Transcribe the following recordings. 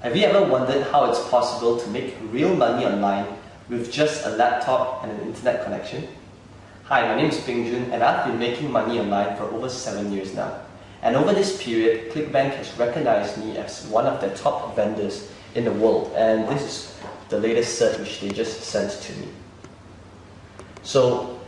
Have you ever wondered how it's possible to make real money online with just a laptop and an internet connection? Hi, my name is Peng and I've been making money online for over 7 years now. And over this period, ClickBank has recognized me as one of their top vendors in the world, and this is the latest cert which they just sent to me. So,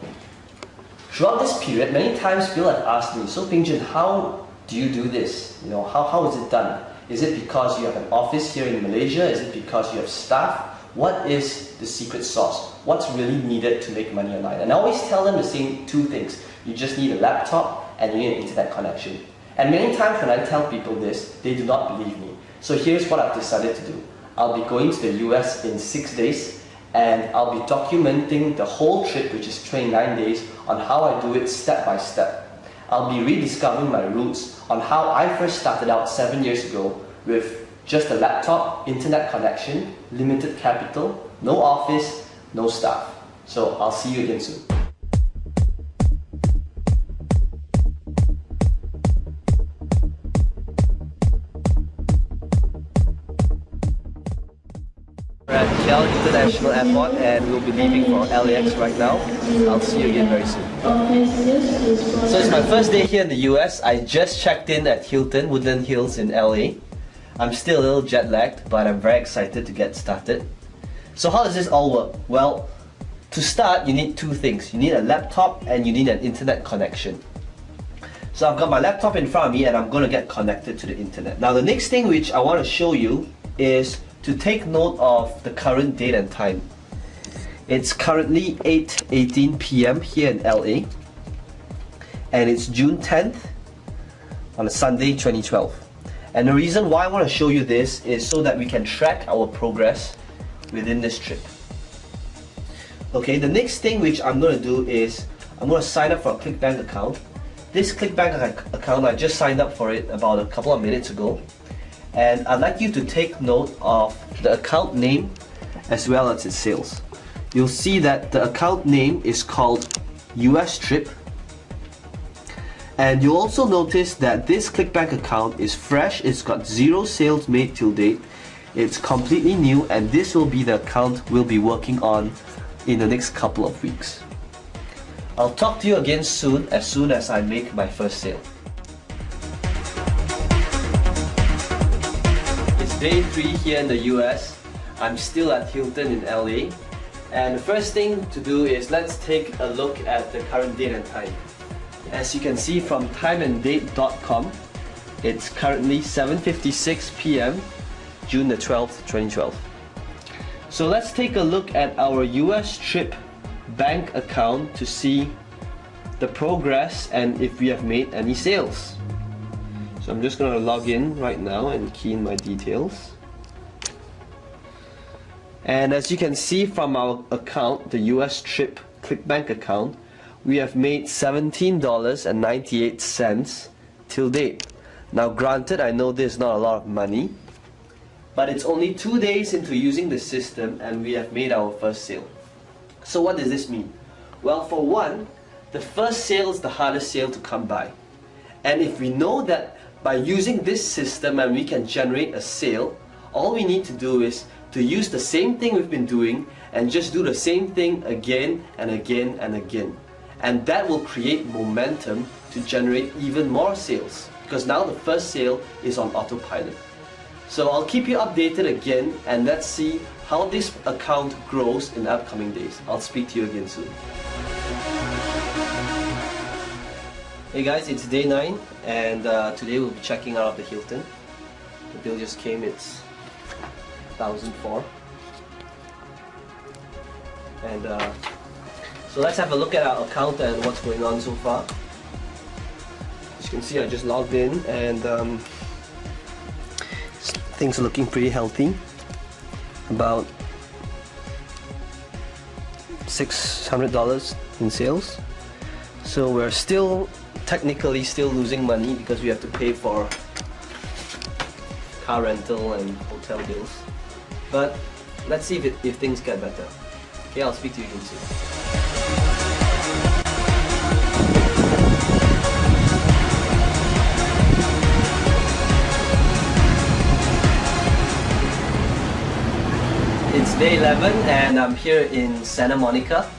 throughout this period, many times people have asked me, so Peng, how do you do this? How is it done? Is it because you have an office here in Malaysia? Is it because you have staff? What is the secret sauce? What's really needed to make money online? And I always tell them the same two things. You just need a laptop and you need an internet connection. And many times when I tell people this, they do not believe me. So here's what I've decided to do. I'll be going to the US in 6 days, and I'll be documenting the whole trip, which is 29 days, on how I do it step by step. I'll be rediscovering my roots on how I first started out 7 years ago with just a laptop, internet connection, limited capital, no office, no staff. So I'll see you again soon. We're at KL International Airport and we'll be leaving for LAX right now. I'll see you again very soon. So it's my first day here in the US. I just checked in at Hilton, Woodland Hills in LA. I'm still a little jet lagged, but I'm very excited to get started. So how does this all work? Well, to start you need two things. You need a laptop and you need an internet connection. So I've got my laptop in front of me and I'm going to get connected to the internet. Now the next thing which I want to show you is to take note of the current date and time. It's currently 8:18 p.m. here in LA, and it's June 10th on a Sunday 2012. And the reason why I want to show you this is so that we can track our progress within this trip. Okay, the next thing which I'm going to do is I'm going to sign up for a ClickBank account. This ClickBank account, I just signed up for it about a couple of minutes ago. And I'd like you to take note of the account name as well as its sales. You'll see that the account name is called US Trip. And you'll also notice that this ClickBank account is fresh. It's got 0 sales made till date. It's completely new, and this will be the account we'll be working on in the next couple of weeks. I'll talk to you again soon as I make my first sale. Day 3 here in the US. I'm still at Hilton in LA, and the first thing to do is let's take a look at the current date and time. As you can see from timeanddate.com, it's currently 7:56 p.m. June the 12th, 2012. So let's take a look at our US Trip bank account to see the progress and if we have made any sales. So I'm just going to log in right now and key in my details. And as you can see from our account, the US Trip ClickBank account, we have made $17.98 till date. Now granted, I know this is not a lot of money, but it's only 2 days into using the system and we have made our first sale. So what does this mean? Well, for one, the first sale is the hardest sale to come by. And if we know that by using this system and we can generate a sale, all we need to do is to use the same thing we've been doing and just do the same thing again and again and again. And that will create momentum to generate even more sales, because now the first sale is on autopilot. So I'll keep you updated again, and let's see how this account grows in the upcoming days. I'll speak to you again soon. Hey guys, it's day 9 and today we'll be checking out of the Hilton. The bill just came, it's 1,004. And so let's have a look at our account and what's going on so far. As you can see, I just logged in and things are looking pretty healthy. About $600 in sales. So we're technically still losing money because we have to pay for car rental and hotel bills. But let's see if things get better. Okay, I'll speak to you again soon. day 11 and I'm here in Santa Monica.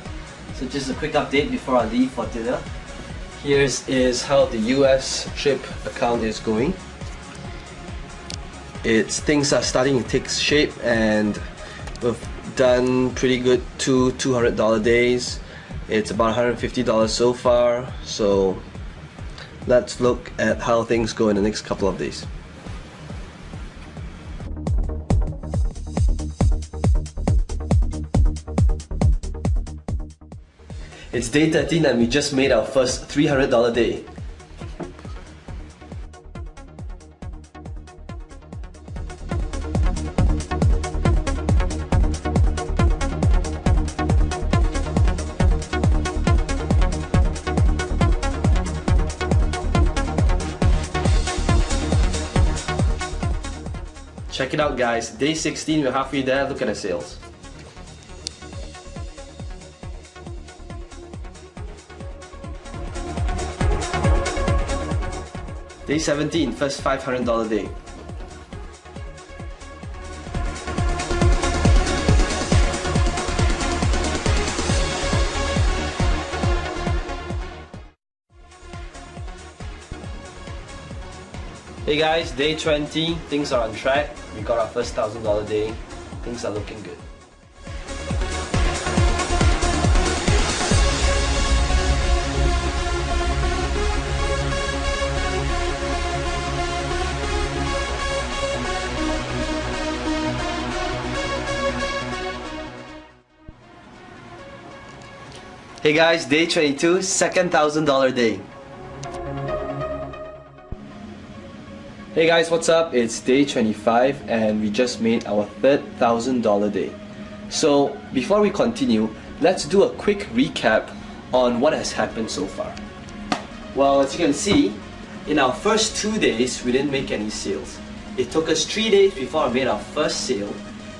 So just a quick update before I leave for dinner. Here's how the US trip account is going. Things are starting to take shape and we've done pretty good $200 days. It's about $150 so far. So let's look at how things go in the next couple of days. It's day 13 and we just made our first $300 day. Check it out guys, day 16, we're halfway there, look at the sales. Day 17, first $500 day. Hey guys, day 20, things are on track. We got our first $1,000 day. Things are looking good. Hey guys, day 22, second $1,000 day. Hey guys, what's up? It's day 25 and we just made our third $1,000 day. So before we continue, let's do a quick recap on what has happened so far. Well, as you can see, in our first 2 days, we didn't make any sales. It took us 3 days before I made our first sale,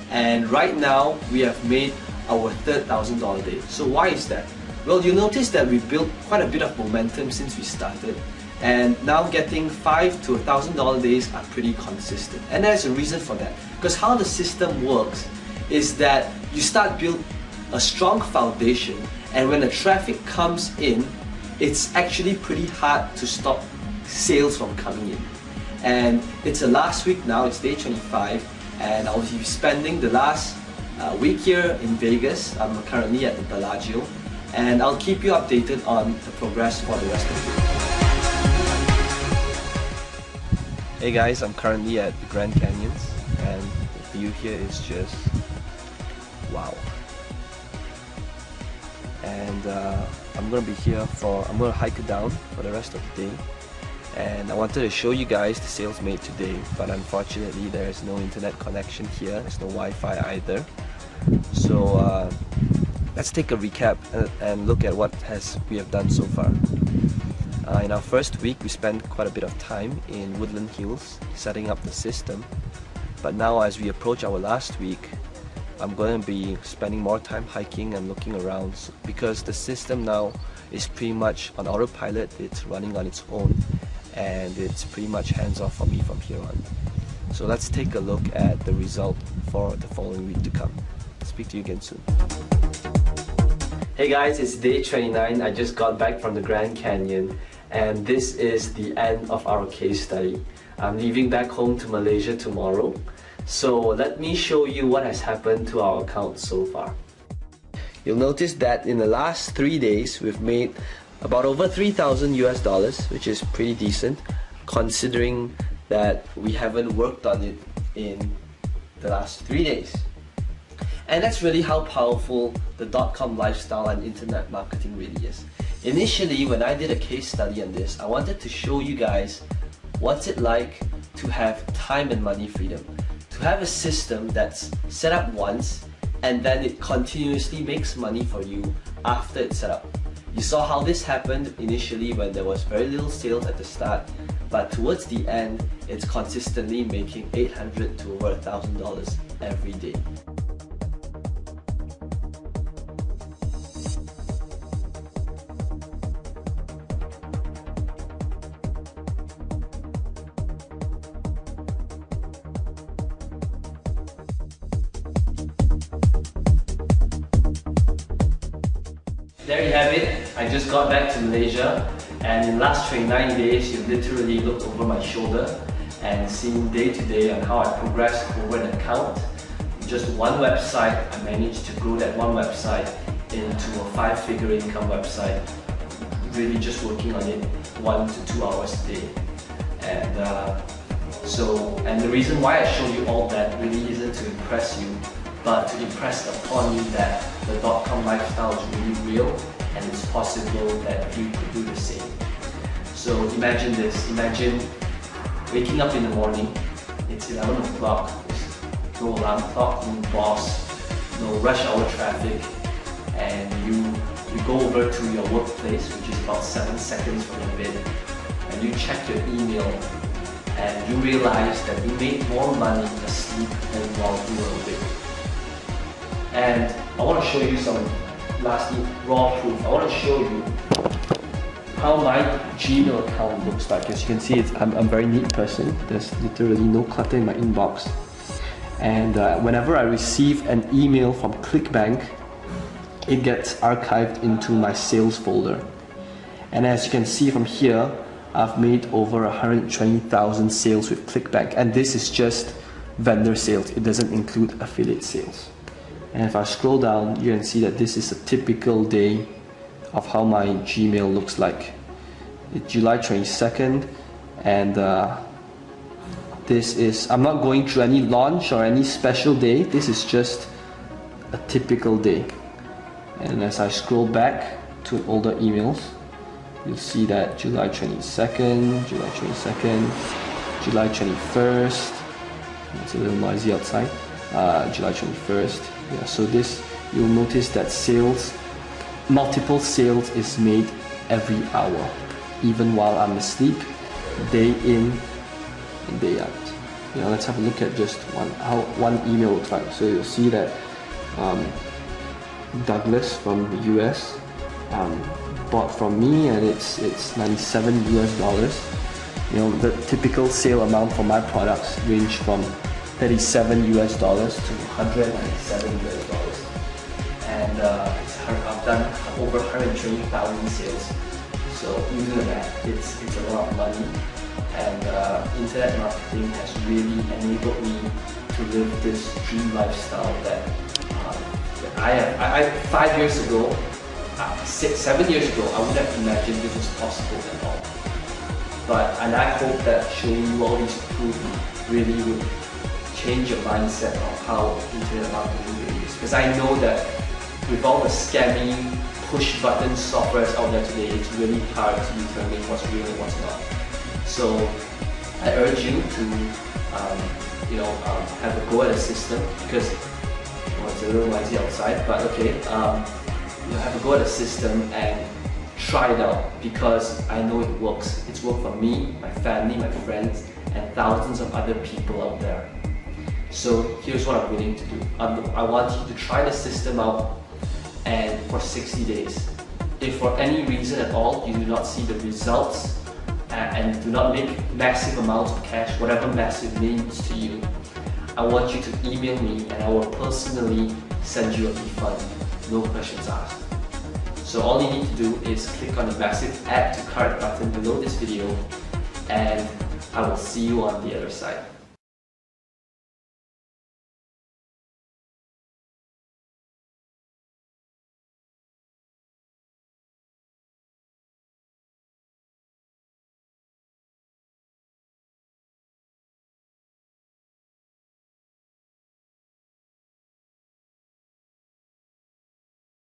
and right now we have made our third $1,000 day. So why is that? Well, you notice that we built quite a bit of momentum since we started, and now getting $5 to $1,000 days are pretty consistent. And there's a reason for that. Because how the system works is that you start build a strong foundation, and when the traffic comes in, it's actually pretty hard to stop sales from coming in. And it's the last week now, it's day 25, and I'll be spending the last week here in Vegas. I'm currently at the Bellagio, and I'll keep you updated on the progress for the rest of the week. Hey guys, I'm currently at the Grand Canyons and the view here is just wow. And I'm gonna be here I'm gonna hike it down for the rest of the day. And I wanted to show you guys the sales made today, but unfortunately there is no internet connection here, there's no Wi-Fi either. So let's take a recap and look at what we have done so far. In our first week, we spent quite a bit of time in Woodland Hills setting up the system. But now as we approach our last week, I'm going to be spending more time hiking and looking around because the system now is pretty much on autopilot. It's running on its own and it's pretty much hands-off for me from here on. So let's take a look at the result for the following week to come. Speak to you again soon. Hey guys, it's day 29. I just got back from the Grand Canyon. And this is the end of our case study. I'm leaving back home to Malaysia tomorrow. So let me show you what has happened to our account so far. You'll notice that in the last 3 days, we've made about over 3,000 US dollars, which is pretty decent, considering that we haven't worked on it in the last 3 days. And that's really how powerful the .com lifestyle and internet marketing really is. Initially, when I did a case study on this, I wanted to show you guys what's it like to have time and money freedom. To have a system that's set up once and then it continuously makes money for you after it's set up. You saw how this happened initially when there was very little sales at the start, but towards the end, it's consistently making $800 to over $1,000 every day. there you have it. I just got back to Malaysia, and in the last 29 days, you literally looked over my shoulder and seen day to day on how I progressed over an account. Just one website, I managed to grow that one website into a 5-figure income website, really just working on it 1 to 2 hours a day. And the reason why I show you all that really isn't to impress you, but to impress upon you that the .com lifestyle is really real and it's possible that you could do the same. So imagine this, imagine waking up in the morning, it's 11 o'clock, there's no alarm clock, no boss, no rush hour traffic, and you go over to your workplace, which is about 7 seconds from your bed, and you check your email, and you realize that you made more money asleep than while you were awake. And I want to show you some lastly raw proof. I want to show you how my Gmail account looks like. As you can see, I'm a very neat person. There's literally no clutter in my inbox. And whenever I receive an email from ClickBank, it gets archived into my sales folder. And as you can see from here, I've made over 120,000 sales with ClickBank, and this is just vendor sales. It doesn't include affiliate sales. And if I scroll down, you can see that this is a typical day of how my Gmail looks like. It's July 22nd, and this is, I'm not going through any launch or any special day. This is just a typical day. And as I scroll back to older emails, you'll see that July 22nd, July 22nd, July 21st, it's a little noisy outside, July 21st, yeah, so this, you'll notice that sales, multiple sales is made every hour, even while I'm asleep, day in and day out. You know, let's have a look at just how one email looks like. So you'll see that Douglas from the US bought from me, and it's $97 US. You know, the typical sale amount for my products range from $37 US to $197 US. And I've done over 120,000 sales. So you do the math, it's a lot of money. And internet marketing has really enabled me to live this dream lifestyle that I 5 years ago, 7 years ago, I wouldn't have imagined this was possible at all. And I hope that showing you all these proof really would change your mindset of how internet marketing really is. Because I know that with all the scamming, push button softwares out there today, it's really hard to determine what's real and what's not. So I urge you to have a go at a system, because it's a little noisy outside, but okay, have a go at a system and try it out, because I know it works. It's worked for me, my family, my friends, and thousands of other people out there. So here's what I'm willing to do. I want you to try the system out, and for 60 days. If for any reason at all you do not see the results and do not make massive amounts of cash, whatever massive means to you, I want you to email me and I will personally send you a refund, no questions asked. So all you need to do is click on the massive add to cart button below this video, and I will see you on the other side.